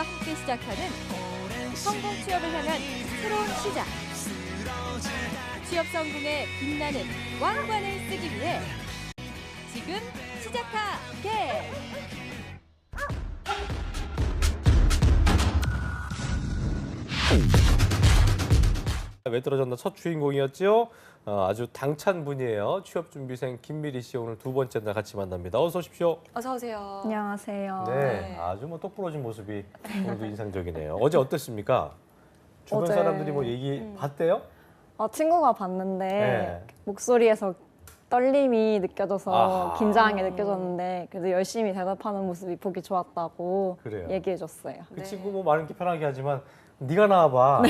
함께 시작하는 성공 취업을 향한 새로운 시작. 취업 성공의 빛나는 왕관을 쓰기 위해 지금 시작하게. 왜 떨어졌나 첫 주인공이었죠. 아주 당찬 분이에요. 취업준비생 김미리 씨 오늘 두 번째 날 같이 만납니다. 어서 오십시오. 어서 오세요. 안녕하세요. 네, 아주 뭐 똑부러진 모습이 오늘도 인상적이네요. 어제 어땠습니까? 주변 어제- 사람들이 뭐 얘기 봤대요? 친구가 봤는데 네. 목소리에서 떨림이 느껴져서 아하. 긴장이 느껴졌는데 그래도 열심히 대답하는 모습이 보기 좋았다고 그래요? 얘기해줬어요. 그 네. 친구 뭐 말은 이렇게 편하게 하지만 네가 나와봐.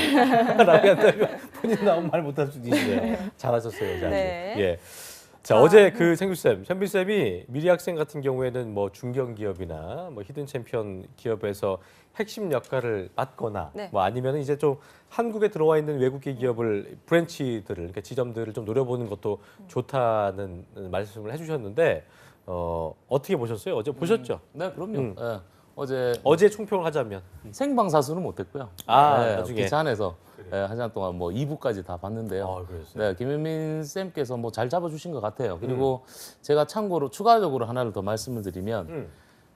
라고 한다면 본인 나오면 말 못할 수도 있는데 잘하셨어요. 어제 아주. 네. 예. 자, 어제 그 생규쌤, 현비쌤이 미리 학생 같은 경우에는 뭐 중견기업이나 뭐 히든 챔피언 기업에서 핵심 역할을 맡거나 네. 뭐 아니면 이제 좀 한국에 들어와 있는 외국계 기업을 브랜치들을 그러니까 지점들을 좀 노려보는 것도 좋다는 말씀을 해주셨는데 어떻게 보셨어요? 어제 보셨죠? 네, 그럼요. 예, 어제 어제 총평을 하자면 생방사수는 못했고요. 나중에 기차 안에서 한 시간 동안 뭐 2부까지 다 봤는데요. 그랬어요. 네, 김현민 쌤께서 뭐 잘 잡아주신 것 같아요. 그리고 제가 참고로 추가적으로 하나를 더 말씀을 드리면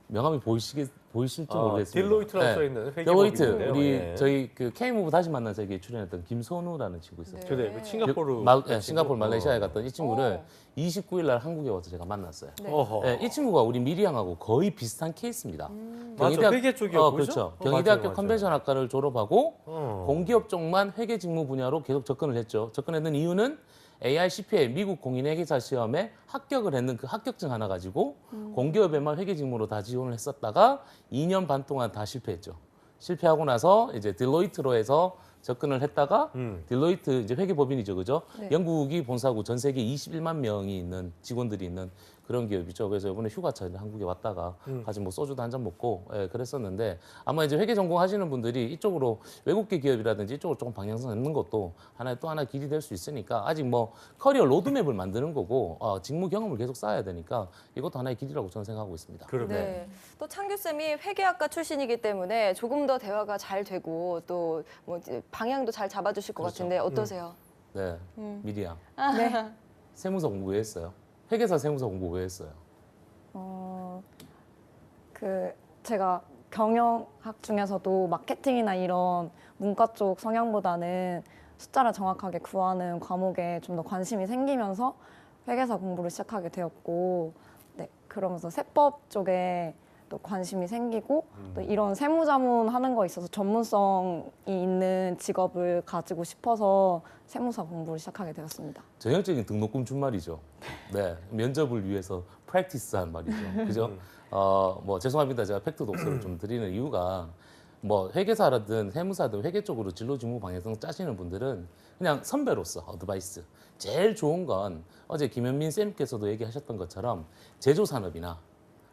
명함이 보이실지 모르겠습니다. 딜로이트라고 네. 써있는 딜로이트 회계법인인데요. 우리 예. 저희 그 K무브 다시 만난 세계에 출연했던 김선우라는 친구 있어요. 네. 그래, 그 싱가포르 싱가포르 말레이시아에 갔던 이 친구를 어. 29일 날 한국에 와서 제가 만났어요. 네. 어허. 네, 이 친구가 우리 미리양하고 거의 비슷한 케이스입니다. 맞아, 회계 쪽이었고, 그렇죠. 그죠? 경희대학교 맞아요. 컨벤션학과를 졸업하고 어. 공기업 쪽만 회계 직무 분야로 계속 접근을 했죠. 접근했던 이유는 AICPA 미국 공인회계사 시험에 합격을 했는 그 합격증 하나 가지고 공기업에만 회계 직무로 다 지원을 했었다가 2년 반 동안 다 실패했죠. 실패하고 나서 이제 딜로이트로 해서 접근을 했다가 딜로이트 이제 회계법인이죠, 그죠? 네. 영국이 본사고 전 세계 21만 명이 있는 직원들이 있는 그런 기업이죠. 그래서 이번에 휴가차 한국에 왔다가 같이 뭐 소주도 한 잔 먹고 그랬었는데 아마 이제 회계 전공하시는 분들이 이쪽으로 외국계 기업이라든지 이쪽으로 조금 방향성 잡는 것도 하나의 또 하나 길이 될 수 있으니까 아직 뭐 커리어 로드맵을 만드는 거고 직무 경험을 계속 쌓아야 되니까 이것도 하나의 길이라고 저는 생각하고 있습니다. 그러네. 네. 또 창규 쌤이 회계학과 출신이기 때문에 조금 더 대화가 잘 되고 또 뭐 방향도 잘 잡아주실 것 그렇죠. 같은데 어떠세요? 네, 미리양. 네. 세무사 공부 왜 했어요? 회계사 세무사 공부 왜 했어요? 제가 경영학 중에서도 마케팅이나 이런 문과 쪽 성향보다는 숫자를 정확하게 구하는 과목에 좀 더 관심이 생기면서 회계사 공부를 시작하게 되었고, 네, 그러면서 세법 쪽에 또 관심이 생기고 또 이런 세무자문 하는 거 있어서 전문성이 있는 직업을 가지고 싶어서 세무사 공부를 시작하게 되었습니다. 전형적인 등록금 준말이죠. 네, 면접을 위해서 프랙티스한 말이죠. 그죠? 뭐 죄송합니다. 제가 팩트 독서를 좀 드리는 이유가 뭐 회계사라든 세무사든 회계 쪽으로 진로 직무 방향성 짜시는 분들은 그냥 선배로서 어드바이스. 제일 좋은 건 어제 김현민 쌤께서도 얘기하셨던 것처럼 제조 산업이나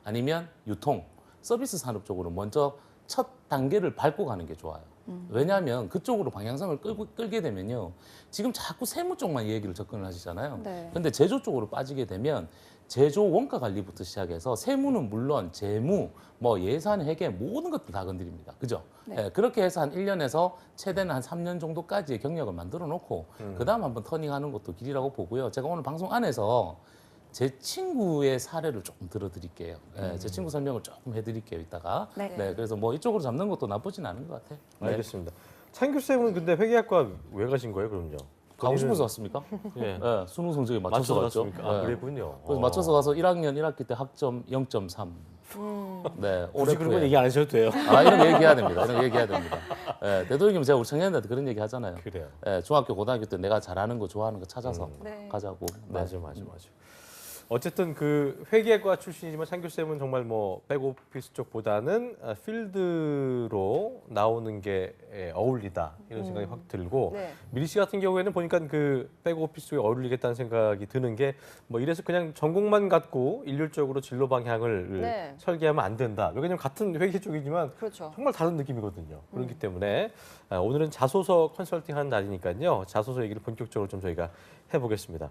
아니면 유통, 서비스 산업 쪽으로 먼저 첫 단계를 밟고 가는 게 좋아요. 왜냐하면 그쪽으로 방향성을 끌게 되면요. 지금 자꾸 세무 쪽만 얘기를 접근을 하시잖아요. 네. 근데 제조 쪽으로 빠지게 되면 제조 원가 관리부터 시작해서 세무는 물론 재무, 뭐 예산, 회계 모든 것도 다 건드립니다. 그죠? 네. 그렇게 해서 한 1년에서 최대는 한 3년 정도까지의 경력을 만들어 놓고 그다음 한번 터닝하는 것도 길이라고 보고요. 제가 오늘 방송 안에서 제 친구의 사례를 조금 들어드릴게요. 제 친구 설명을 조금 해드릴게요. 이따가. 네. 그래서 뭐 이쪽으로 잡는 것도 나쁘진 않은 것 같아요. 네. 알겠습니다. 창규 쌤은 근데 회계학과 왜 가신 거예요, 그럼요? 가고 싶어서 왔습니까? 예. 네, 수능 성적에 맞춰서 갔죠. 갔습니까? 아, 네. 그랬군요. 그래서 맞춰서 가서 1학년 1학기 때 학점 0.3. 네, 굳이 그런 건 올해 얘기 안 하셔도 돼요. 이런 거 얘기해야 됩니다. 이런 거 얘기해야 됩니다. 대도령님 제가 우리 청년들한테 그런 얘기 하잖아요. 그래요. 중학교, 고등학교 때 내가 잘하는 거, 좋아하는 거 찾아서 네. 가자고. 네. 맞아. 어쨌든 그 회계과 출신이지만 창규 쌤은 정말 뭐 백오피스 쪽보다는 필드로 나오는 게 어울리다 이런 생각이 확 들고 네. 미리 씨 같은 경우에는 보니까 그 백오피스 쪽에 어울리겠다는 생각이 드는 게 뭐 이래서 그냥 전공만 갖고 일률적으로 진로 방향을 네. 설계하면 안 된다. 왜냐면 같은 회계 쪽이지만 그렇죠. 정말 다른 느낌이거든요. 그렇기 때문에 오늘은 자소서 컨설팅 하는 날이니까요. 자소서 얘기를 본격적으로 좀 저희가 해보겠습니다.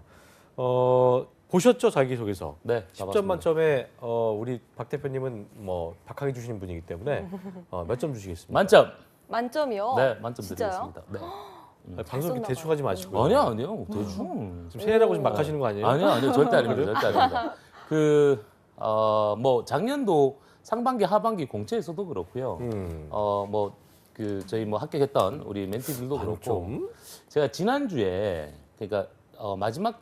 보셨죠 자기소개서? 네, 10점 가봤습니다. 만점에 우리 박 대표님은 뭐 박하게 주시는 분이기 때문에 몇 점 주시겠습니까? 만점. 만점이요? 네, 만점 진짜요? 드리겠습니다. 네. 방송 썼나 대충 봐요. 하지 마시고요. 아니요, 대충. 지금 새해라고 지금 막 하시는 거 아니에요? 아니요, 절대 아닙니다. 절대 아닙니다. 뭐 작년도 상반기, 하반기 공채에서도 그렇고요. 저희 뭐 합격했던 우리 멘티들도 그렇고, 좀 제가 지난주에 그러니까 마지막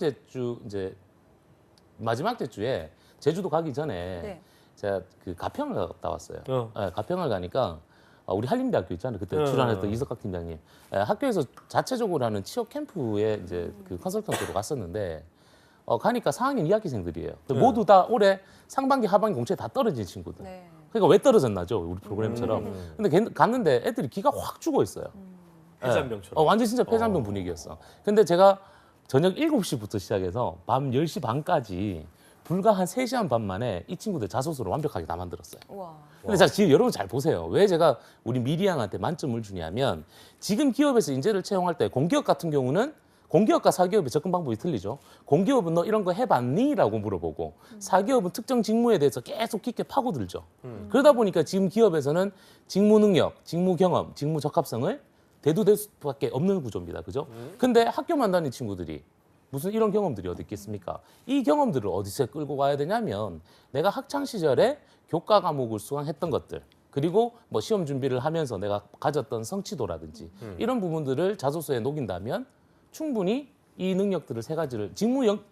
주에 제주도 가기 전에 네. 제가 그 가평을 갔다 왔어요. 어. 네, 가평을 가니까 우리 한림대학교 있잖아요. 그때 출연했던 이석학 팀장님. 학교에서 자체적으로 하는 취업 캠프에 이제 그 컨설턴트로 갔었는데 가니까 4학년 2학기생들이에요. 모두 다 올해 상반기, 하반기 공채에 다 떨어진 친구들. 네. 그러니까 왜 떨어졌나죠? 우리 프로그램처럼. 근데 갔는데 애들이 기가 확 죽어 있어요. 폐잔병처럼. 완전 진짜 폐잔병 분위기였어. 근데 제가 저녁 7시부터 시작해서 밤 10시 반까지 불과 한 3시간 반 만에 이 친구들 자소서를 완벽하게 다 만들었어요. 우와. 근데 자, 지금 여러분 잘 보세요. 왜 제가 우리 미리양한테 만점을 주냐면 지금 기업에서 인재를 채용할 때 공기업 같은 경우는 공기업과 사기업의 접근 방법이 틀리죠. 공기업은 너 이런 거 해봤니? 라고 물어보고 사기업은 특정 직무에 대해서 계속 깊게 파고들죠. 그러다 보니까 지금 기업에서는 직무 능력, 직무 경험, 직무 적합성을 대두될 수밖에 없는 구조입니다. 그죠? 근데 학교만 다니는 친구들이 무슨 이런 경험들이 어디 있겠습니까? 이 경험들을 어디서 끌고 가야 되냐면 내가 학창 시절에 교과 과목을 수강했던 것들 그리고 뭐 시험 준비를 하면서 내가 가졌던 성취도라든지 이런 부분들을 자소서에 녹인다면 충분히 이 능력들을 세 가지를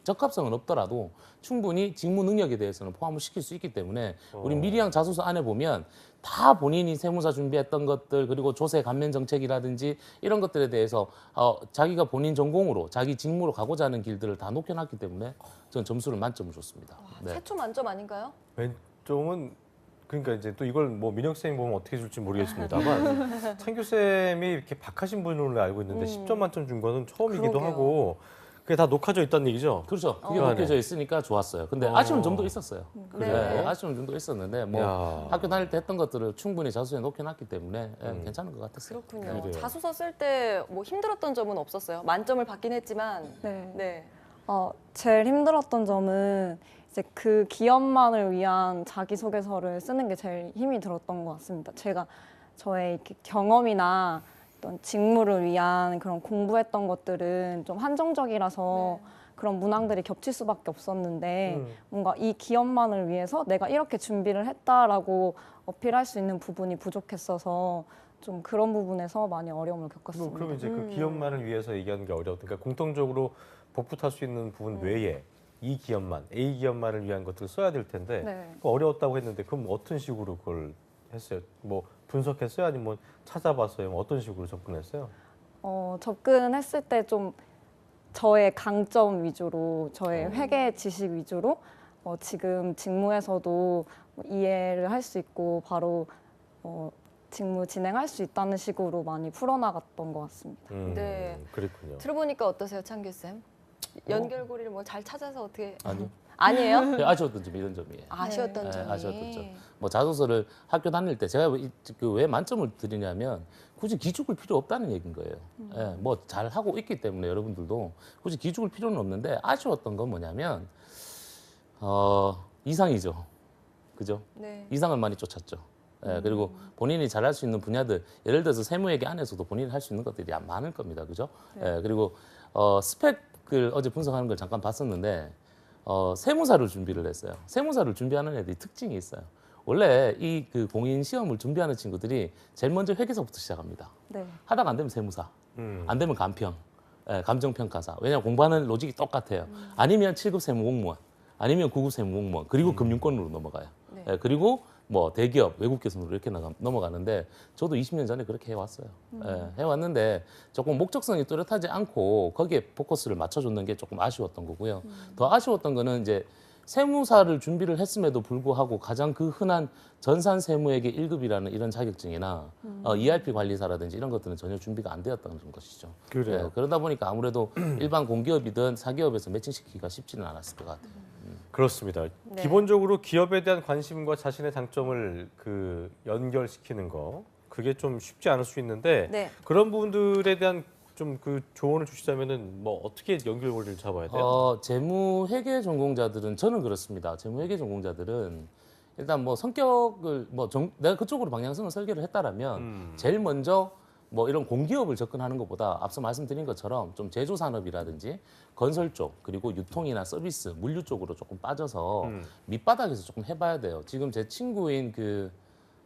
적합성은 없더라도 충분히 직무 능력에 대해서는 포함을 시킬 수 있기 때문에 우리 미리양 자소서 안에 보면 다 본인이 세무사 준비했던 것들 그리고 조세 감면 정책이라든지 이런 것들에 대해서 자기가 본인 전공으로 자기 직무로 가고자 하는 길들을 다 녹여놨기 때문에 저는 점수를 만점을 줬습니다. 네. 최초 만점 아닌가요? 왼쪽은 그러니까 이제 또 이걸 뭐 민혁 쌤이 보면 어떻게 줄지 모르겠습니다만 창규 쌤이 이렇게 박하신 분으로 알고 있는데 10점 만점 준 거는 처음이기도 그러게요. 하고 그게 다 녹화져 있다는 얘기죠? 그렇죠. 그게 어. 녹여져 있으니까 좋았어요. 근데 아쉬운 점도 있었어요. 네. 아쉬운 점도 있었는데 뭐 야. 학교 다닐 때 했던 것들을 충분히 자소서에 녹여놨기 때문에 괜찮은 것 같았어요. 그렇군요. 그래요. 자소서 쓸 때 뭐 힘들었던 점은 없었어요? 만점을 받긴 했지만. 네. 네. 제일 힘들었던 점은 이제 그 기업만을 위한 자기소개서를 쓰는 게 제일 힘이 들었던 것 같습니다. 제가 저의 이렇게 경험이나 어떤 직무를 위한 그런 공부했던 것들은 좀 한정적이라서 그런 문항들이 겹칠 수밖에 없었는데 뭔가 이 기업만을 위해서 내가 이렇게 준비를 했다라고 어필할 수 있는 부분이 부족했어서 좀 그런 부분에서 많이 어려움을 겪었습니다. 그러면 이제 그 기업만을 위해서 얘기하는 게 어려웠던 그러니까 공통적으로 복붙할 수 있는 부분 외에 이 기업만, A 기업만을 위한 것들을 써야 될 텐데 네. 그거 어려웠다고 했는데 그럼 어떤 식으로 그걸 했어요? 뭐 분석했어요? 아니면 뭐 찾아봤어요? 뭐 어떤 식으로 접근했어요? 접근했을 때 좀 저의 강점 위주로, 저의 회계 지식 위주로 지금 직무에서도 뭐 이해를 할 수 있고 바로 직무 진행할 수 있다는 식으로 많이 풀어나갔던 것 같습니다. 네. 그랬군요. 들어보니까 어떠세요, 창규 쌤? 연결고리를 뭐 잘 찾아서 어떻게? 아니요. 아니에요? 아쉬웠던 점이 이런 점이에요. 아쉬웠던 네, 점이. 아쉬웠던 점. 뭐 자소서를 학교 다닐 때 제가 왜 만점을 드리냐면 굳이 기죽을 필요 없다는 얘기인 거예요. 예, 뭐 잘 하고 있기 때문에 여러분들도 굳이 기죽을 필요는 없는데 아쉬웠던 건 뭐냐면 이상이죠. 그죠? 네. 이상을 많이 쫓았죠. 예, 그리고 본인이 잘할 수 있는 분야들, 예를 들어서 세무회계 안에서도 본인이 할 수 있는 것들이 많을 겁니다. 그죠? 예, 그리고 스펙을 어제 분석하는 걸 잠깐 봤었는데 세무사를 준비를 했어요. 세무사를 준비하는 애들이 특징이 있어요. 원래 이 그 공인 시험을 준비하는 친구들이 제일 먼저 회계사부터 시작합니다. 네. 하다가 안 되면 세무사, 안 되면 감평, 감정평가사. 왜냐하면 공부하는 로직이 똑같아요. 아니면 7급 세무공무원, 아니면 9급 세무공무원, 그리고 금융권으로 넘어가요. 네. 예, 그리고 뭐 대기업, 외국 계선으로 이렇게 넘어가는데 저도 20년 전에 그렇게 해왔어요. 예, 해왔는데 조금 목적성이 뚜렷하지 않고 거기에 포커스를 맞춰줬는 게 조금 아쉬웠던 거고요. 더 아쉬웠던 거는 이제 세무사를 준비를 했음에도 불구하고 가장 그 흔한 전산 세무회계 1급이라는 이런 자격증이나 ERP 관리사라든지 이런 것들은 전혀 준비가 안 되었다는 것이죠. 그래요. 예, 그러다 보니까 아무래도 일반 공기업이든 사기업에서 매칭시키기가 쉽지는 않았을 것 같아요. 그렇습니다. 네. 기본적으로 기업에 대한 관심과 자신의 장점을 연결시키는 거 그게 좀 쉽지 않을 수 있는데 네. 그런 부분들에 대한 좀 그 조언을 주시자면은 뭐 어떻게 연결고리를 잡아야 돼요? 재무 회계 전공자들은 저는 그렇습니다. 재무 회계 전공자들은 일단 뭐 성격을 내가 그쪽으로 방향성을 설계를 했다라면 제일 먼저 뭐 이런 공기업을 접근하는 것보다 앞서 말씀드린 것처럼 좀 제조 산업이라든지 건설 쪽 그리고 유통이나 서비스, 물류 쪽으로 조금 빠져서 밑바닥에서 조금 해봐야 돼요. 지금 제 친구인 그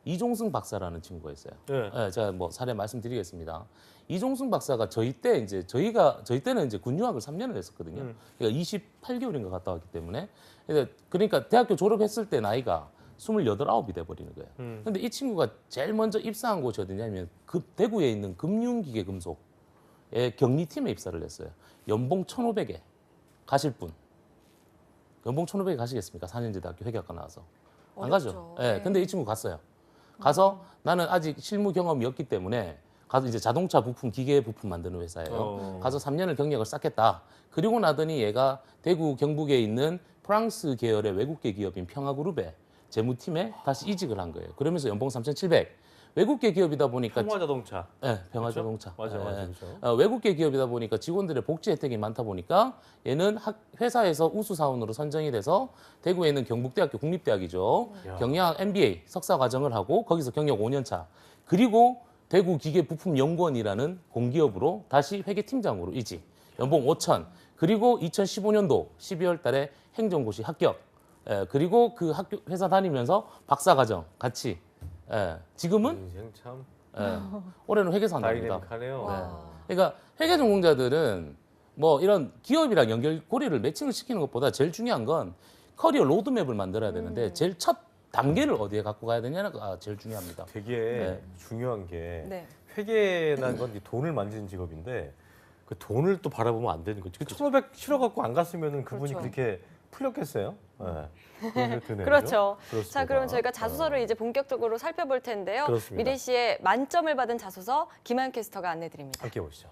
이종승 박사라는 친구가 있어요. 네. 제가 뭐 사례 말씀드리겠습니다. 이종승 박사가 저희 때는 이제 군유학을 3년을 했었거든요. 그러니까 28개월인가 갔다 왔기 때문에 그러니까 대학교 졸업했을 때 나이가 28, 9이 돼버리는 거예요. 근데 이 친구가 제일 먼저 입사한 곳이 어디냐면 대구에 있는 금융기계금속의 경리팀에 입사를 했어요. 연봉 1,500에 가실 분. 연봉 1,500에 가시겠습니까? 4년제 대학교 회계학과 나와서. 안 가죠. 어렵죠. 예, 네. 근데 이 친구 갔어요. 가서 나는 아직 실무 경험이 없기 때문에 가서 이제 자동차 부품, 기계 부품 만드는 회사예요. 가서 3년을 경력을 쌓겠다. 그리고 나더니 얘가 대구 경북에 있는 프랑스 계열의 외국계 기업인 평화그룹에 재무팀에 다시 이직을 한 거예요. 그러면서 연봉 3,700. 외국계 기업이다 보니까 평화자동차. 네, 평화자동차. 맞아, 예, 맞아, 예. 그렇죠. 외국계 기업이다 보니까 직원들의 복지 혜택이 많다 보니까 얘는 회사에서 우수 사원으로 선정이 돼서 대구에 있는 경북대학교 국립대학이죠. 야. 경영학 MBA 석사 과정을 하고 거기서 경력 5년 차. 그리고 대구 기계부품연구원이라는 공기업으로 다시 회계팀장으로 이직. 연봉 5천. 그리고 2015년도 12월 달에 행정고시 합격. 그리고 그 학교 회사 다니면서 박사 과정 같이. 지금은 인생 참 올해는 회계사 한답니다. 다이내믹하네요. 와. 그러니까 회계 전공자들은 뭐 이런 기업이랑 연결고리를 매칭을 시키는 것보다 제일 중요한 건 커리어 로드맵을 만들어야 되는데 제일 첫 단계를 어디에 갖고 가야 되냐가 제일 중요합니다. 되게 네. 중요한 게 네. 회계라는 건 이 돈을 만지는 직업인데 그 돈을 또 바라보면 안 되는 거죠. 그 1,500 실어 갖고 안 갔으면은 그분이 그렇죠. 그렇게 풀렸겠어요? 네. 그런 생각이 드네요. 그렇죠. 그렇습니다. 자, 그럼 저희가 자소서를 이제 본격적으로 살펴볼 텐데요. 그렇습니다. 미래 씨의 만점을 받은 자소서 김한 캐스터가 안내 드립니다. 함께 보시죠.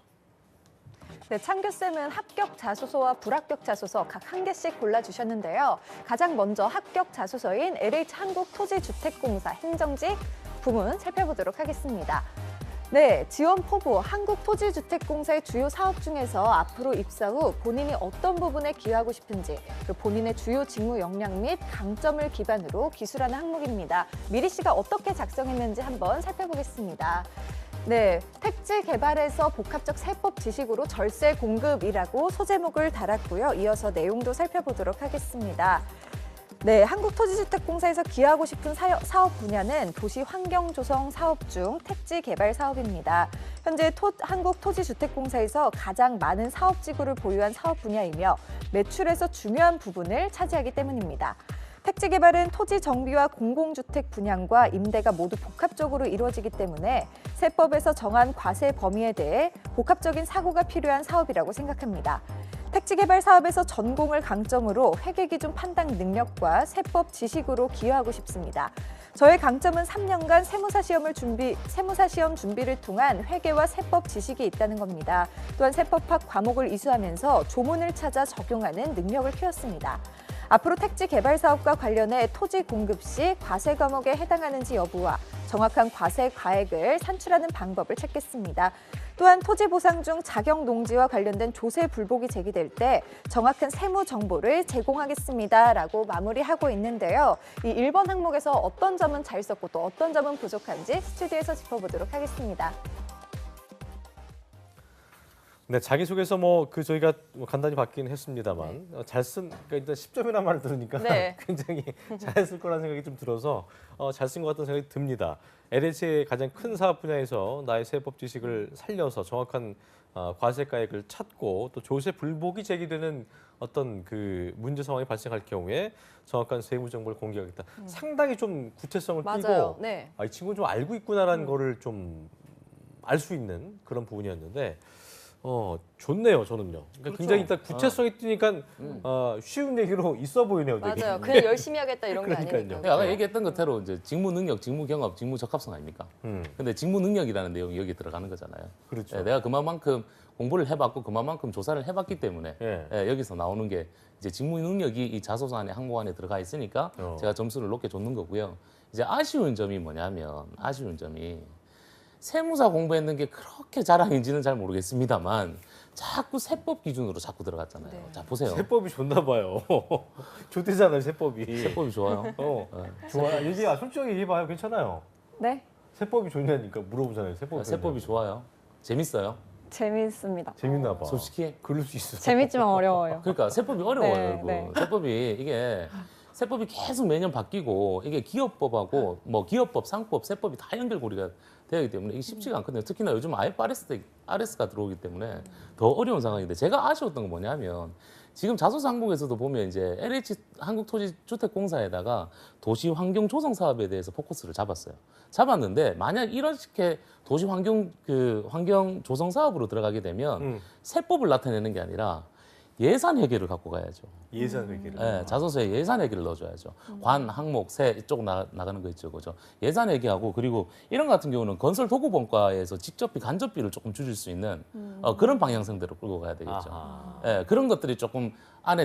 네, 창규쌤은 합격 자소서와 불합격 자소서 각 한 개씩 골라주셨는데요. 가장 먼저 합격 자소서인 LH 한국토지주택공사 행정직 부문 살펴보도록 하겠습니다. 네, 지원 포부 한국토지주택공사의 주요 사업 중에서 앞으로 입사 후 본인이 어떤 부분에 기여하고 싶은지 그리고 본인의 주요 직무 역량 및 강점을 기반으로 기술하는 항목입니다. 미리 씨가 어떻게 작성했는지 한번 살펴보겠습니다. 네, 택지 개발에서 복합적 세법 지식으로 절세 공급이라고 소제목을 달았고요. 이어서 내용도 살펴보도록 하겠습니다. 네, 한국토지주택공사에서 기여하고 싶은 사업 분야는 도시환경조성 사업 중 택지 개발 사업입니다. 현재 한국토지주택공사에서 가장 많은 사업지구를 보유한 사업 분야이며 매출에서 중요한 부분을 차지하기 때문입니다. 택지 개발은 토지 정비와 공공주택 분양과 임대가 모두 복합적으로 이루어지기 때문에 세법에서 정한 과세 범위에 대해 복합적인 사고가 필요한 사업이라고 생각합니다. 택지 개발 사업에서 전공을 강점으로 회계 기준 판단 능력과 세법 지식으로 기여하고 싶습니다. 저의 강점은 3년간 세무사 시험 준비를 통한 회계와 세법 지식이 있다는 겁니다. 또한 세법학 과목을 이수하면서 조문을 찾아 적용하는 능력을 키웠습니다. 앞으로 택지 개발 사업과 관련해 토지 공급 시 과세 과목에 해당하는지 여부와 정확한 과세 과액을 산출하는 방법을 찾겠습니다. 또한 토지 보상 중 자격 농지와 관련된 조세 불복이 제기될 때 정확한 세무 정보를 제공하겠습니다라고 마무리하고 있는데요. 이 1번 항목에서 어떤 점은 잘 썼고 또 어떤 점은 부족한지 스튜디오에서 짚어보도록 하겠습니다. 네, 자기소개서 뭐 그 저희가 간단히 받긴 했습니다만 잘 쓴 그러니까 일단 10점이라는 말을 들으니까 네. 굉장히 잘 쓸 거라는 생각이 좀 들어서 잘 쓴 것 같다는 생각이 듭니다. LH의 가장 큰 사업 분야에서 나의 세법 지식을 살려서 정확한 과세가액을 찾고 또 조세 불복이 제기되는 어떤 그 문제 상황이 발생할 경우에 정확한 세무 정보를 공개하겠다. 상당히 좀 구체성을 맞아요. 띠고 네. 이 친구는 좀 알고 있구나라는 거를 좀 알 수 있는 그런 부분이었는데 좋네요, 저는요. 그러니까 그렇죠. 굉장히 일단 구체성이 뜨니까 쉬운 얘기로 있어 보이네요, 되게. 맞아요. 그냥 열심히 하겠다 이런 게 그러니까요. 아니니까. 내가 아까 얘기했던 것대로 이제 직무 능력, 직무 경험, 직무 적합성 아닙니까? 근데 직무 능력이라는 내용이 여기 들어가는 거잖아요. 그렇죠. 내가 그만큼 공부를 해봤고 그만큼 조사를 해봤기 때문에 예. 여기서 나오는 게 이제 직무 능력이 이 자소서 안에 항목 안에 들어가 있으니까 제가 점수를 높게 줬는 거고요. 이제 아쉬운 점이 뭐냐면 세무사 공부했는 게 그렇게 자랑인지는 잘 모르겠습니다만 자꾸 세법 기준으로 자꾸 들어갔잖아요. 네. 자 보세요. 세법이 좋나 봐요. 좋대잖아요, 세법이. 세법이 좋아요. 좋아. 얘기야, 솔직하게 얘기해봐요. 괜찮아요. 네, 세법이 좋냐니까 물어보잖아요. 세법이. 세법이 좋아요. 재밌어요. 재밌습니다. 재밌나 봐. 솔직히. 그럴 수 있어. 재밌지만 어려워요. 그러니까 세법이 어려워요, 네, 여러분. 네. 세법이 계속 매년 바뀌고 이게 기업법하고 뭐 기업법, 상법, 세법이 다 연결고리가 되기 때문에 이게 쉽지가 않거든요. 특히나 요즘 IFRS가 들어오기 때문에 더 어려운 상황인데 제가 아쉬웠던 건 뭐냐면 지금 자소서 항목에서도 보면 이제 LH 한국토지주택공사에다가 도시 환경 조성 사업에 대해서 포커스를 잡았는데 만약 이렇게 도시 환경 환경 조성 사업으로 들어가게 되면 세법을 나타내는 게 아니라 예산 회계를 갖고 가야죠. 예산 회계를. 네, 자소서에 예산 회계를 넣어줘야죠. 관, 항목, 세 이쪽 나가는 거 있죠, 그죠? 예산 회계하고 그리고 이런 거 같은 경우는 건설 도급원가에서 직접비, 간접비를 조금 줄일 수 있는 그런 방향성대로 끌고 가야 되겠죠. 아하. 예, 그런 것들이 조금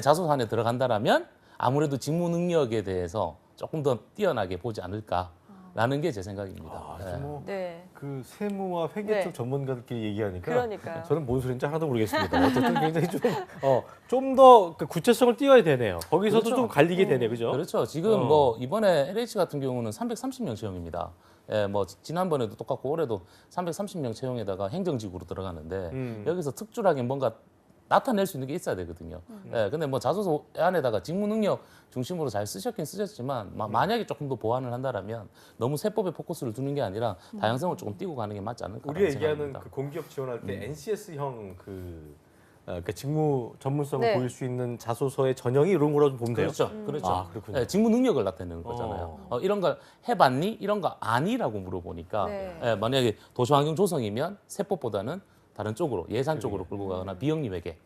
자소서 안에 들어간다라면 아무래도 직무 능력에 대해서 조금 더 뛰어나게 보지 않을까라는 게 제 생각입니다. 예. 뭐 네. 그 세무와 회계 네. 쪽 전문가들끼리 얘기하니까 그러니까요. 저는 뭔 소리인지 하나도 모르겠습니다. 어쨌든 굉장히 좀 더 구체성을 띄워야 되네요. 거기서도 그렇죠. 좀 갈리게 되네, 그죠? 그렇죠. 지금 뭐 이번에 LH 같은 경우는 330명 채용입니다. 예, 뭐 지난번에도 똑같고 올해도 330명 채용에다가 행정직으로 들어가는데 여기서 특출하게 뭔가 나타낼 수 있는 게 있어야 되거든요. 예, 근데 뭐 자소서 안에다가 직무 능력 중심으로 잘 쓰셨긴 쓰셨지만 만약에 조금 더 보완을 한다라면 너무 세법에 포커스를 두는 게 아니라 다양성을 조금 띄고 가는 게 맞지 않을까 우리가 얘기하는 생각합니다. 그 공기업 지원할 때 NCS형 그러니까 직무 전문성을 네. 보일 수 있는 자소서의 전형이 이런 거라고 좀 보면 돼요. 그렇죠, 그렇죠. 아, 그렇군요. 예, 직무 능력을 나타내는 거잖아요. 이런 걸 해봤니? 이런 거 아니라고 물어보니까 네. 예, 만약에 도시환경 조성이면 세법보다는 다른 쪽으로 예산 쪽으로 끌고 가거나 비영리 회계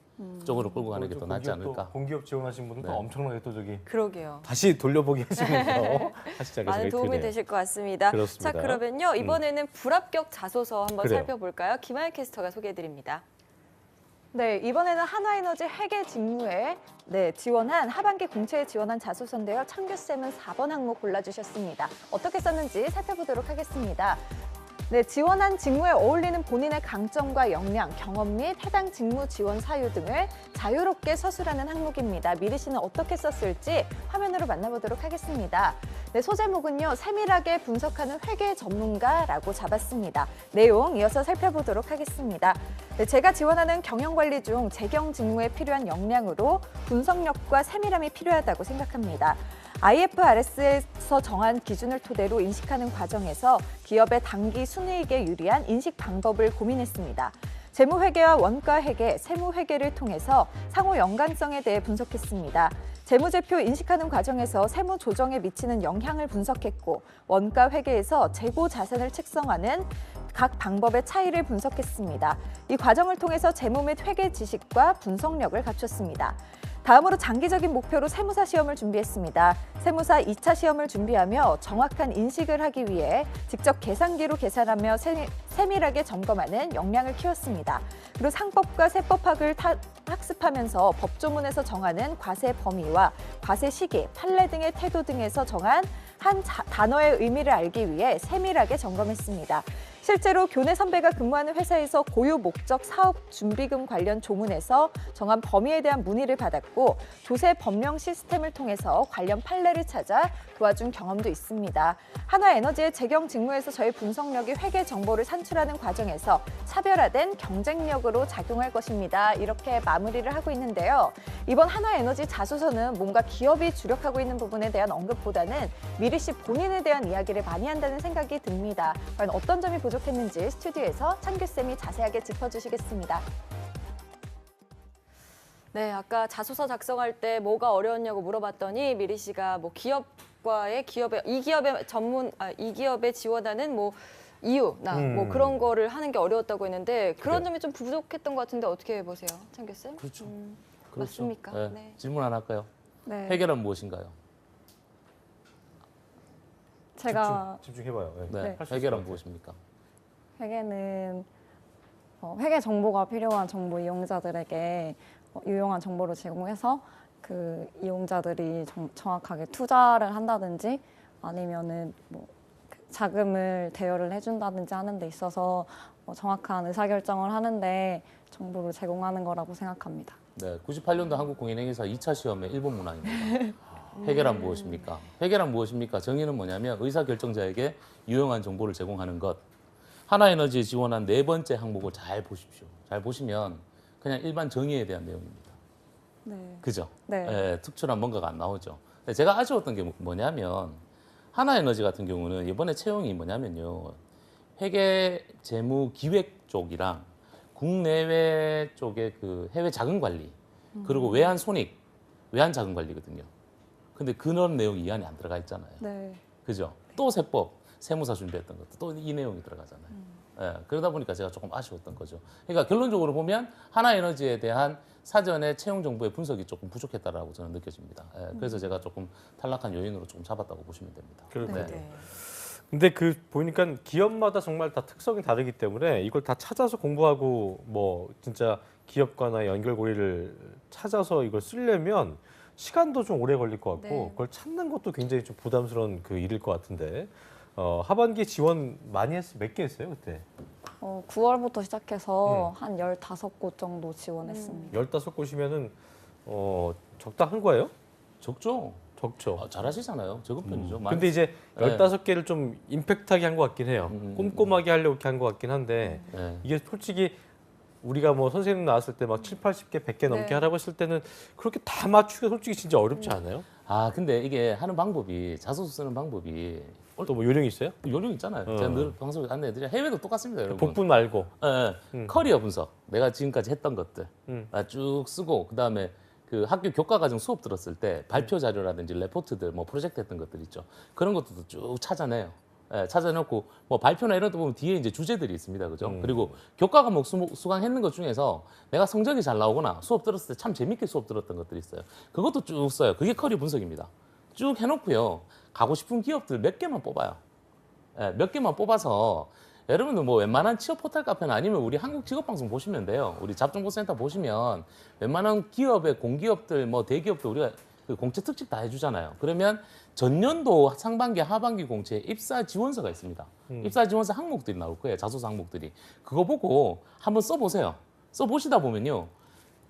쪽으로 끌고 가는 게 더 낫지 않을까. 공기업 지원하신 분들 또 네. 엄청나게 또 저기 그러게요. 다시 돌려보기 하시면서 하시지 많은 않겠습니까? 도움이 되실 것 같습니다. 그렇습니다. 자, 그러면요. 이번에는 불합격 자소서 한번 그래요. 살펴볼까요? 김하연 캐스터가 소개해드립니다. 네, 이번에는 한화에너지 회계 직무에 지원한 하반기 공채에 지원한 자소서인데요. 창규쌤은 4번 항목 골라주셨습니다. 어떻게 썼는지 살펴보도록 하겠습니다. 네, 지원한 직무에 어울리는 본인의 강점과 역량, 경험 및 해당 직무 지원 사유 등을 자유롭게 서술하는 항목입니다. 미리 씨는 어떻게 썼을지 화면으로 만나보도록 하겠습니다. 네, 소제목은요, 세밀하게 분석하는 회계 전문가라고 잡았습니다. 내용 이어서 살펴보도록 하겠습니다. 네, 제가 지원하는 경영관리 중 재경 직무에 필요한 역량으로 분석력과 세밀함이 필요하다고 생각합니다. IFRS에서 정한 기준을 토대로 인식하는 과정에서 기업의 단기 순이익에 유리한 인식 방법을 고민했습니다. 재무회계와 원가회계, 세무회계를 통해서 상호 연관성에 대해 분석했습니다. 재무제표 인식하는 과정에서 세무 조정에 미치는 영향을 분석했고 원가회계에서 재고 자산을 책정하는 각 방법의 차이를 분석했습니다. 이 과정을 통해서 재무 및 회계 지식과 분석력을 갖췄습니다. 다음으로 장기적인 목표로 세무사 시험을 준비했습니다. 세무사 2차 시험을 준비하며 정확한 인식을 하기 위해 직접 계산기로 계산하며 세밀하게 점검하는 역량을 키웠습니다. 그리고 상법과 세법학을 학습하면서 법조문에서 정하는 과세 범위와 과세 시기, 판례 등의 태도 등에서 정한 한 단어의 의미를 알기 위해 세밀하게 점검했습니다. 실제로 교내 선배가 근무하는 회사에서 고유 목적 사업 준비금 관련 조문에서 정한 범위에 대한 문의를 받았고 조세 법령 시스템을 통해서 관련 판례를 찾아 도와준 경험도 있습니다. 한화에너지의 재경 직무에서 저희 분석력이 회계 정보를 산출하는 과정에서 차별화된 경쟁력으로 작용할 것입니다. 이렇게 마무리를 하고 있는데요. 이번 한화에너지 자소서는 뭔가 기업이 주력하고 있는 부분에 대한 언급보다는 미리 씨 본인에 대한 이야기를 많이 한다는 생각이 듭니다. 과연 어떤 점이 부족했는지 스튜디오에서 창규쌤이 자세하게 짚어주시겠습니다. 네, 아까 자소서 작성할 때 뭐가 어려웠냐고 물어봤더니 미리 씨가 뭐 기업과의 이 기업에 지원하는 뭐 이유나 뭐 그런 거를 하는 게 어려웠다고 했는데 그런 네. 점이 좀 부족했던 것 같은데 어떻게 보세요, 창규 쌤? 그렇죠. 맞습니까? 네. 네. 질문 하나 할까요? 네, 회계란 무엇인가요? 제가 집중해봐요. 네, 할수 있을 것 회계란 같아요. 무엇입니까? 회계는 회계 정보가 필요한 정보 이용자들에게 유용한 정보를 제공해서 그 이용자들이 정확하게 투자를 한다든지 아니면은 뭐 자금을 대여를 해준다든지 하는 데 있어서 정확한 의사결정을 하는데 정보를 제공하는 거라고 생각합니다. 네, 98년도 한국공인행위사 2차 시험의 1번 문항입니다. 회계란 무엇입니까? 회계란 무엇입니까? 정의는 뭐냐면 의사결정자에게 유용한 정보를 제공하는 것. 하나에너지에 지원한 4번째 항목을 잘 보십시오. 잘 보시면 그냥 일반 정의에 대한 내용입니다. 네. 그죠? 네. 예, 특출한 뭔가가 안 나오죠. 근데 제가 아쉬웠던 게 뭐냐면 하나에너지 같은 경우는 이번에 채용이 뭐냐면요. 회계 재무 기획 쪽이랑 국내외 쪽의 그 해외 자금 관리 그리고 외환 손익, 외환 자금 관리거든요. 근데 그런 내용이 이 안에 안 들어가 있잖아요. 네. 그죠? 또 세법, 세무사 준비했던 것도 또 이 내용이 들어가잖아요. 예, 그러다 보니까 제가 조금 아쉬웠던 거죠. 그러니까 결론적으로 보면 하나에너지에 대한 사전에 채용 정보의 분석이 조금 부족했다라고 저는 느껴집니다. 예, 그래서 제가 조금 탈락한 요인으로 조금 잡았다고 보시면 됩니다. 그렇군요. 네. 근데 그 보니까 기업마다 정말 다 특성이 다르기 때문에 이걸 다 찾아서 공부하고 뭐 진짜 기업과나 연결고리를 찾아서 이걸 쓰려면 시간도 좀 오래 걸릴 것 같고 네. 그걸 찾는 것도 굉장히 좀 부담스러운 그 일일 것 같은데 하반기 지원 많이 몇 개 했어요 그때? 9월부터 시작해서 한 15곳 정도 지원했습니다. 15곳이면은 적당한 거예요? 적죠? 적죠. 아, 잘하시잖아요. 적은 편이죠. 근데 이제 네. 15개를 좀 임팩트하게 한 것 같긴 해요. 꼼꼼하게 하려고 이렇게 한 것 같긴 한데 네. 이게 솔직히 우리가 뭐 선생님 나왔을 때 막 7, 80개, 100개 넘게 네. 하라고 했을 때는 그렇게 다 맞추기가 솔직히 진짜 어렵지 않아요? 아 근데 이게 하는 방법이 자소서 쓰는 방법이 또 뭐 요령이 있어요? 요령 있잖아요. 제가 늘 방송에 안내해드려 해외도 똑같습니다, 여러분. 복분 말고. 예, 예. 커리어 분석. 내가 지금까지 했던 것들 쭉 쓰고 그다음에 그 학교 교과 과정 수업 들었을 때 발표 자료라든지 레포트들 뭐 프로젝트 했던 것들 있죠. 그런 것들도 쭉 찾아내요. 예, 찾아놓고 뭐 발표나 이런 데 보면 뒤에 이제 주제들이 있습니다, 그죠? 그리고 교과 과목 수강했는 것 중에서 내가 성적이 잘 나오거나 수업 들었을 때 참 재밌게 수업 들었던 것들이 있어요. 그것도 쭉 써요. 그게 커리어 분석입니다. 쭉 해놓고요. 가고 싶은 기업들 몇 개만 뽑아요. 예, 몇 개만 뽑아서 여러분들 뭐 웬만한 취업 포털 카페나 아니면 우리 한국 직업방송 보시면 돼요. 우리 잡정보센터 보시면 웬만한 기업의 공기업들 뭐 대기업들 우리가 그 공채 특집 다 해주잖아요. 그러면 전년도 상반기 하반기 공채 입사 지원서가 있습니다. 입사 지원서 항목들이 나올 거예요. 자소서 항목들이. 그거 보고 한번 써보세요. 써보시다 보면요.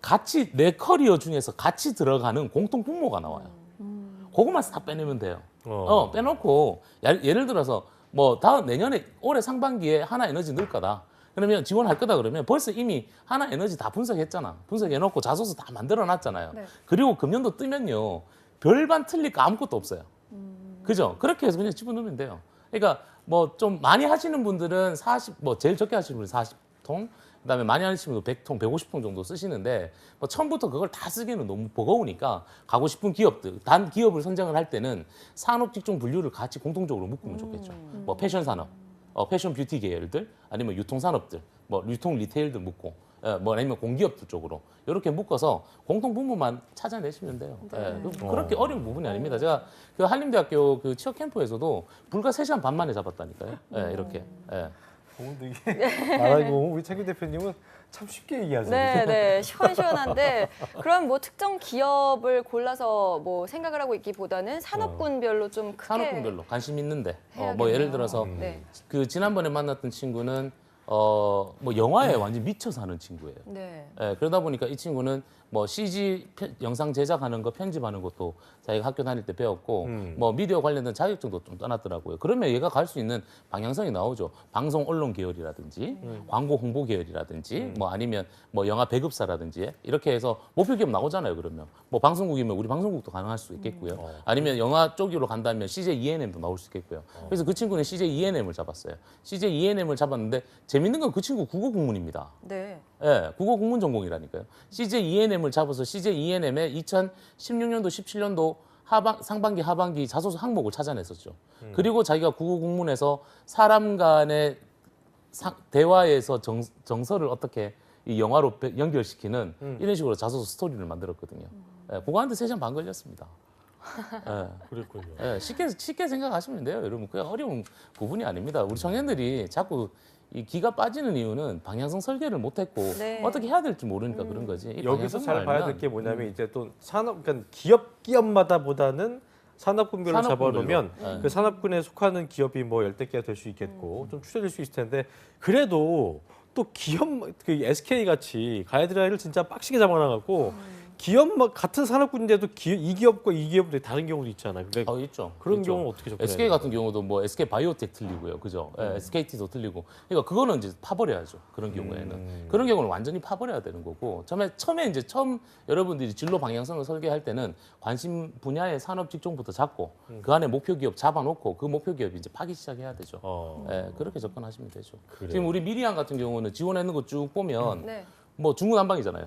같이 내 커리어 중에서 같이 들어가는 공통 분모가 나와요. 그것만 싹 빼내면 돼요. 빼놓고 예를 들어서 뭐 다음 내년에 올해 상반기에 하나에너지 넣을 거다. 그러면 지원할 거다 그러면 벌써 이미 하나에너지 다 분석했잖아. 분석해놓고 자소서 다 만들어놨잖아요. 네. 그리고 금년도 뜨면요. 별반 틀릴 거 아무것도 없어요. 그죠? 그렇게 해서 그냥 집어넣으면 돼요. 그러니까 뭐 좀 많이 하시는 분들은 40, 제일 적게 하시는 분은 40통, 그다음에 많이 하시는 분은 100통, 150통 정도 쓰시는데 뭐 처음부터 그걸 다 쓰기는 너무 버거우니까 가고 싶은 기업들, 단 기업을 선정을 할 때는 산업 직종 분류를 같이 공통적으로 묶으면 좋겠죠. 뭐 패션 산업, 패션 뷰티 계열들, 아니면 유통 산업들, 뭐 유통 리테일들 묶고, 뭐 아니면 공기업들 쪽으로 이렇게 묶어서 공통 분모만 찾아내시면 돼요. 그렇게 어려운 부분이 아닙니다. 제가 그 한림대학교 그 취업 캠프에서도 불과 3시간 반 만에 잡았다니까요. 이렇게. 근데 이게 말하고 우리 창규 대표님은 참 쉽게 얘기하세요. 네, 네, 시원시원한데 그럼 뭐 특정 기업을 골라서 뭐 생각을 하고 있기보다는 산업군별로 좀 크게 산업군별로 관심 있는데, 뭐 해야겠네요. 예를 들어서 네, 그 지난번에 만났던 친구는 뭐 영화에 완전 미쳐 사는 친구예요. 네, 그러다 보니까 이 친구는 뭐 CG 영상 제작하는 거 편집하는 것도 자기가 학교 다닐 때 배웠고 뭐 미디어 관련된 자격증도 좀 떠났더라고요. 그러면 얘가 갈 수 있는 방향성이 나오죠. 방송 언론 계열이라든지 광고 홍보 계열이라든지 뭐 아니면 뭐 영화 배급사라든지 이렇게 해서 목표 기업 나오잖아요. 그러면 뭐 방송국이면 우리 방송국도 가능할 수 있겠고요. 아니면 영화 쪽으로 간다면 CJ ENM도 나올 수 있겠고요. 그래서 그 친구는 CJ ENM을 잡았어요. CJ ENM을 잡았는데 재밌는 건 그 친구 국어 국문입니다. 네. 예, 국어 국문 전공이라니까요. CJ ENM을 잡아서 CJ ENM의 2016년도, 17년도 상반기, 하반기 자소서 항목을 찾아냈었죠. 그리고 자기가 국어 국문에서 사람 간의 대화에서 정서를 어떻게 이 영화로 연결시키는 이런 식으로 자소서 스토리를 만들었거든요. 그거 하는데 3시간 반 걸렸습니다. 그랬군요. 쉽게 생각하시면 돼요, 여러분. 그게 어려운 부분이 아닙니다. 우리 청년들이 자꾸 이 기가 빠지는 이유는 방향성 설계를 못했고 네. 어떻게 해야 될지 모르니까 그런 거지. 이 여기서 잘 방향성만 봐야 알면, 될 게 뭐냐면 이제 또 산업, 그러니까 기업마다 보다는 산업군별로 산업군별로. 잡아놓으면 네. 그 산업군에 속하는 기업이 뭐 열댓 개가 될 수 있겠고 좀 추려질 수 있을 텐데 그래도 또 기업 그 SK 같이 가이드라인을 진짜 빡시게 잡아놔갖고 기업 같은 산업군인데도 이 기업과 이 기업들이 다른 경우도 있잖아요. 그러니까 있죠. 그런 있죠. 경우는 어떻게 접근해야 SK 돼요? 같은 경우도 뭐 SK 바이오텍 틀리고요, 그죠? SKT도 틀리고. 그러니까 그거는 이제 파버려야죠. 그런 경우에는 그런 경우는 완전히 파버려야 되는 거고. 처음 여러분들이 진로 방향성을 설계할 때는 관심 분야의 산업 직종부터 잡고 그 안에 목표 기업 잡아놓고 그 목표 기업이 이제 파기 시작해야 되죠. 그렇게 접근하시면 되죠. 지금 우리 미리안 같은 경우는 지원하는 거 쭉 보면 네. 뭐 중구난방이잖아요.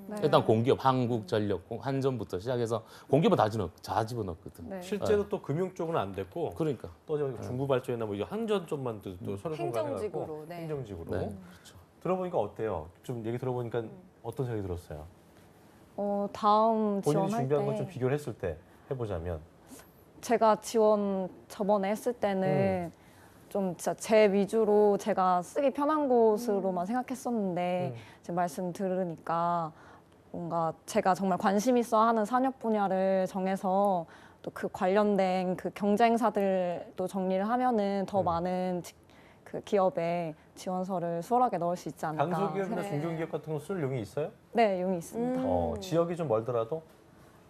네. 일단 공기업, 한국전력, 한전부터 시작해서 공기업은 다 집어넣거든. 네. 실제로 또 금융 쪽은 안 됐고 그러니까. 또 중구발전이나 뭐 한전 쪽만 또 서로 행정직으로, 네. 행정직으로 네, 그렇죠. 들어보니까 어때요? 좀 얘기 들어보니까 어떤 생각이 들었어요? 다음 본인이 지원할 준비한 건 때 좀 비교를 했을 때 해보자면 제가 지원 저번에 했을 때는 좀 진짜 제 위주로 제가 쓰기 편한 곳으로만 생각했었는데 지금 말씀 들으니까 뭔가 제가 정말 관심 있어 하는 산업 분야를 정해서 또 그 관련된 그 경쟁사들도 정리를 하면은 더 많은 그 기업에 지원서를 수월하게 넣을 수 있지 않을까. 강소기업이나 네. 중견기업 같은 거 쓸 용이 있어요? 네, 용이 있습니다. 지역이 좀 멀더라도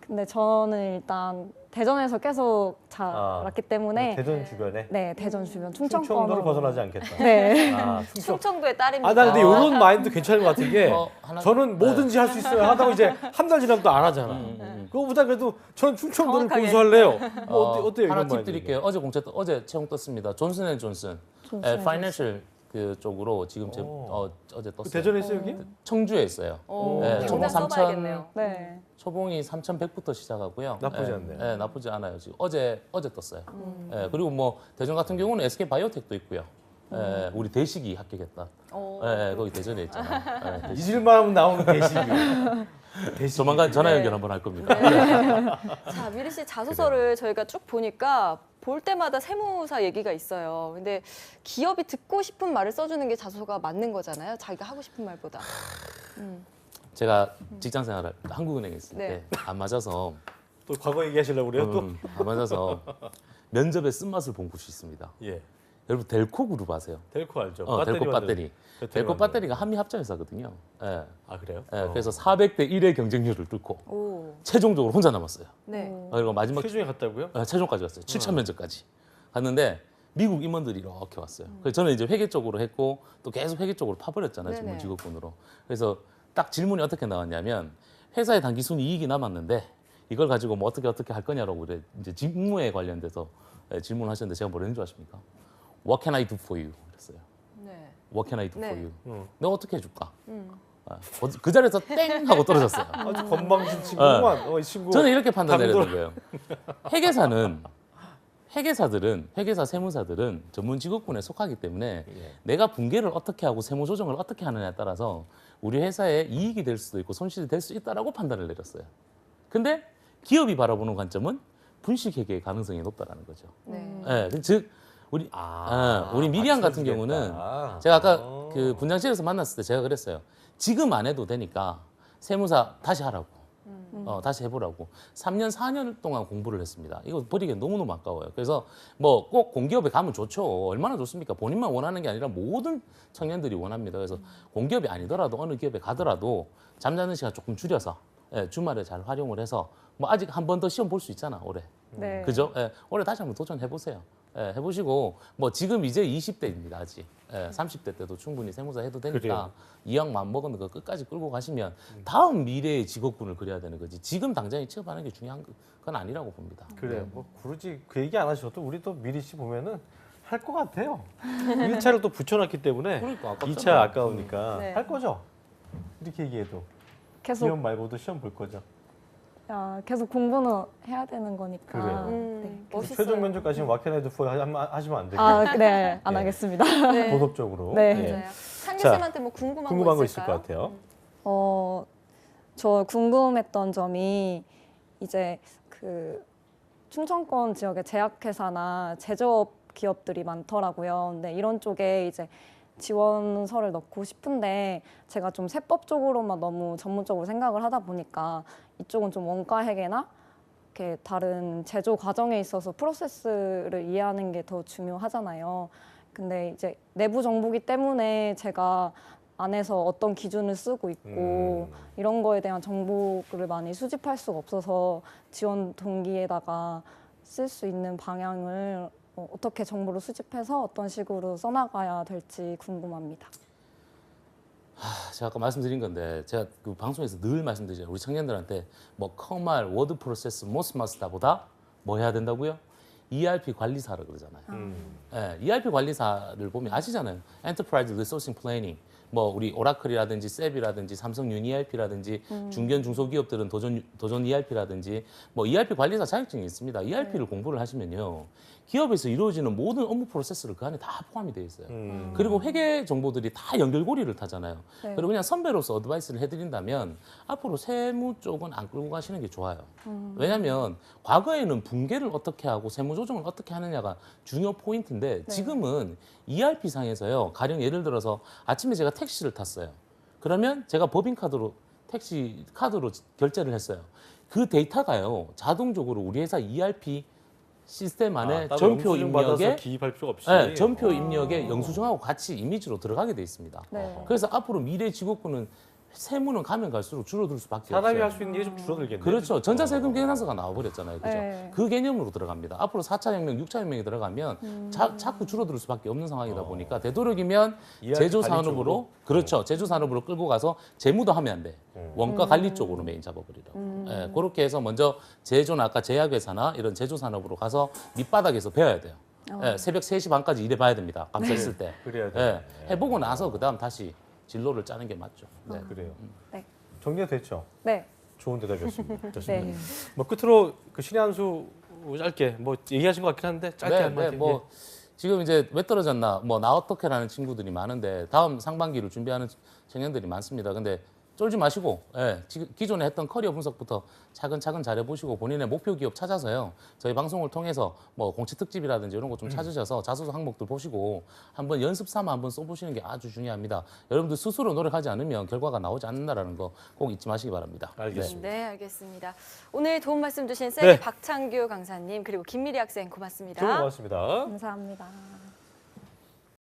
근데 저는 일단 대전에서 계속 자랐기 때문에 대전 주변에 네, 대전 주변 충청도를 충청권으로 벗어나지 않겠다. 네. 충청. 충청도의 딸입니다. 나 근데 이런 마인드 괜찮은 것 같은 게 하나- 저는 뭐든지 할 수 있어요 하다가 이제 한 달 지나면 또 안 하잖아. 그거보다 그래도 전 충청도를 정확하게. 고수할래요. 뭐 어때요? 하나 이런 팁 마인드? 드릴게요. 어제 채용 떴습니다. 존슨앤존슨, 파이낸셜 그 쪽으로 지금 어제 떴어요. 그 대전에 있어요 여기? 청주에 있어요. 네, 당장 초봉 써봐야겠네요. 네. 초봉이 3,100부터 시작하고요. 나쁘지 않네요. 네, 나쁘지 않아요. 지금 어제 떴어요. 그리고 뭐 대전 같은 경우는 SK 바이오텍도 있고요. 우리 대식이 합격했다. 거기 대전에 있잖아요. 잊을만 하면 나오는 대식이. 조만간 전화 네. 연결 한번 할 겁니다. 자, 미리 씨 자소서를 저희가 쭉 보니까 볼 때마다 세무사 얘기가 있어요. 근데 기업이 듣고 싶은 말을 써주는 게 자소서가 맞는 거잖아요. 자기가 하고 싶은 말보다. 제가 직장 생활을 한국은행에 있을 네. 때 안 맞아서 또 과거 얘기하시려고 그래요 또? 안 맞아서 면접의 쓴맛을 본 곳이 있습니다. 예. 여러분 델코 그룹 아세요? 델코 알죠? 델코 배터리. 델코 만드는. 배터리가 한미 합작 회사거든요. 아 그래요? 그래서 400대 1의 경쟁률을 뚫고 오, 최종적으로 혼자 남았어요. 네. 그리고 마지막 최종에 갔다고요? 최종까지 갔어요. 7천 면접까지 갔는데 미국 임원들이 이렇게 왔어요. 그래서 저는 이제 회계 쪽으로 했고 또 계속 회계 쪽으로 파버렸잖아요. 네네. 전문 직업군으로. 그래서 딱 질문이 어떻게 나왔냐면 회사의 단기 순 이익이 남았는데 이걸 가지고 뭐 어떻게 할 거냐라고 그래 이제 직무에 관련돼서 질문하셨는데 제가 뭐라는 줄 아십니까? What can I do for you? 그랬어요. 네. What can I do 네. for you? 내가 어떻게 해줄까? 그 자리에서 땡 하고 떨어졌어요. 아주 건방진 친구구만. 이 친구. 저는 이렇게 판단 내렸던 당돌. 거예요. 회계사 세무사들은 전문 직업군에 속하기 때문에 내가 분계를 어떻게 하고 세무 조정을 어떻게 하느냐에 따라서 우리 회사에 이익이 될 수도 있고 손실이 될 수 있다라고 판단을 내렸어요. 근데 기업이 바라보는 관점은 분식 회계의 가능성이 높다라는 거죠. 네. 즉 우리 미리안 같은 받쳐주겠다. 경우는 제가 아까 그 분장실에서 만났을 때 제가 그랬어요. 지금 안 해도 되니까 세무사 다시 하라고. 다시 해보라고. 3년, 4년 동안 공부를 했습니다. 이거 버리기 너무너무 아까워요. 그래서 뭐 꼭 공기업에 가면 좋죠. 얼마나 좋습니까? 본인만 원하는 게 아니라 모든 청년들이 원합니다. 그래서 공기업이 아니더라도 어느 기업에 가더라도 잠자는 시간 조금 줄여서 주말에 잘 활용을 해서 뭐 아직 한 번 더 시험 볼 수 있잖아, 올해. 네. 그죠? 올해 다시 한번 도전해보세요. 해보시고 뭐 지금 이제 20대입니다 아직 30대 때도 충분히 세무사 해도 되니까 그래요. 이왕 마음먹은 거 끝까지 끌고 가시면 다음 미래의 직업군을 그려야 되는 거지 지금 당장에 취업하는 게 중요한 건 아니라고 봅니다. 그래요. 뭐 굳이 그 얘기 안 하셔도 우리도 미리 씨 보면은 할 것 같아요. 1차를 또 붙여놨기 때문에 그러니까 아깝잖아요. 2차 아까우니까 네. 할 거죠. 이렇게 얘기해도 계속 시험 말고도 시험 볼 거죠. 계속 공부는 해야 되는 거니까. 그래요. 네. 멋있어요. 최종 면접까지는 와케나이드 포 하시면 안 되고 네, 안 예. 하겠습니다. 네. 도덕적으로. 네. 예. 맞아요. 상규 자, 쌤한테 뭐 궁금한 궁금한 거 있을 있을까요? 것 같아요. 저 궁금했던 점이 이제 그 충청권 지역의 제약회사나 제조업 기업들이 많더라고요. 근데 이런 쪽에 이제 지원서를 넣고 싶은데 제가 좀 세법 쪽으로만 너무 전문적으로 생각을 하다 보니까 이쪽은 좀 원가 회계나 이렇게 다른 제조 과정에 있어서 프로세스를 이해하는 게 더 중요하잖아요. 근데 이제 내부 정보기 때문에 제가 안에서 어떤 기준을 쓰고 있고 이런 거에 대한 정보를 많이 수집할 수가 없어서 지원 동기에다가 쓸 수 있는 방향을 어떻게 정보를 수집해서 어떤 식으로 써나가야 될지 궁금합니다. 제가 아까 말씀드린 건데 제가 그 방송에서 늘 말씀드리잖아요. 우리 청년들한테 뭐 커말, 워드 프로세스, 모스마스터보다 뭐 해야 된다고요? ERP 관리사라 그러잖아요. 예, ERP 관리사를 보면 아시잖아요. Enterprise Resource Planning. 뭐 우리 오라클이라든지 셉이라든지 삼성 윤ERP라든지 중견 중소기업들은 도전 ERP라든지 뭐 ERP 관리사 자격증이 있습니다. ERP를 공부를 하시면요. 기업에서 이루어지는 모든 업무 프로세스를 그 안에 다 포함이 되어 있어요. 그리고 회계 정보들이 다 연결고리를 타잖아요. 네. 그리고 그냥 선배로서 어드바이스를 해드린다면 앞으로 세무 쪽은 안 끌고 가시는 게 좋아요. 왜냐하면 과거에는 분계를 어떻게 하고 세무 조정을 어떻게 하느냐가 중요 포인트인데 지금은 ERP 상에서요. 가령 예를 들어서 아침에 제가 택시를 탔어요. 그러면 제가 법인카드로 택시 카드로 결제를 했어요. 그 데이터가요. 자동적으로 우리 회사 ERP 시스템 안에 따로 전표 영수증 받아서 입력에 기입할 필요가 없이. 전표 입력에 영수증하고 같이 이미지로 들어가게 돼 있습니다. 네. 그래서 앞으로 미래 직업군은 세무는 가면 갈수록 줄어들 수밖에 사람이 없어요. 할 수 있는 게 좀 줄어들겠네요. 그렇죠. 전자세금 계산서가 나와버렸잖아요. 그죠? 네. 그 개념으로 들어갑니다. 앞으로 4차 혁명, 6차 혁명이 들어가면 자꾸 줄어들 수밖에 없는 상황이다 보니까 되도록이면 ERP 제조산업으로 관리 그렇죠. 제조산업으로 끌고 가서 재무도 하면 안 돼. 원가 관리 쪽으로 메인 잡아버리라고. 예, 그렇게 해서 먼저 제조나 아까 제약회사나 이런 제조산업으로 가서 밑바닥에서 배워야 돼요. 예, 새벽 3시 반까지 일해봐야 됩니다. 밤샜을 때. 그래야 예, 돼요. 해보고 나서 그다음 다시 진로를 짜는 게 맞죠. 네. 그래요. 네. 정리가 됐죠? 네. 좋은 대답이었습니다. 좋습니다. 네. 뭐 끝으로 그 신의 한 수 짧게 뭐 얘기하신 것 같긴 한데 짧게 한마디. 뭐 지금 이제 왜 떨어졌나 뭐 나 어떻게라는 친구들이 많은데 다음 상반기를 준비하는 청년들이 많습니다. 근데 쫄지 마시고 지금 기존에 했던 커리어 분석부터 차근차근 잘해보시고 본인의 목표 기업 찾아서요. 저희 방송을 통해서 뭐 공채 특집이라든지 이런 거 좀 찾으셔서 자소서 항목들 보시고 한번 연습 삼아 한번 써보시는 게 아주 중요합니다. 여러분들 스스로 노력하지 않으면 결과가 나오지 않는다라는 거 꼭 잊지 마시기 바랍니다. 알겠습니다. 네, 알겠습니다. 오늘 도움 말씀 주신 셀 네. 박창규 강사님 그리고 김미리 학생 고맙습니다. 좋은 것 같습니다. 감사합니다.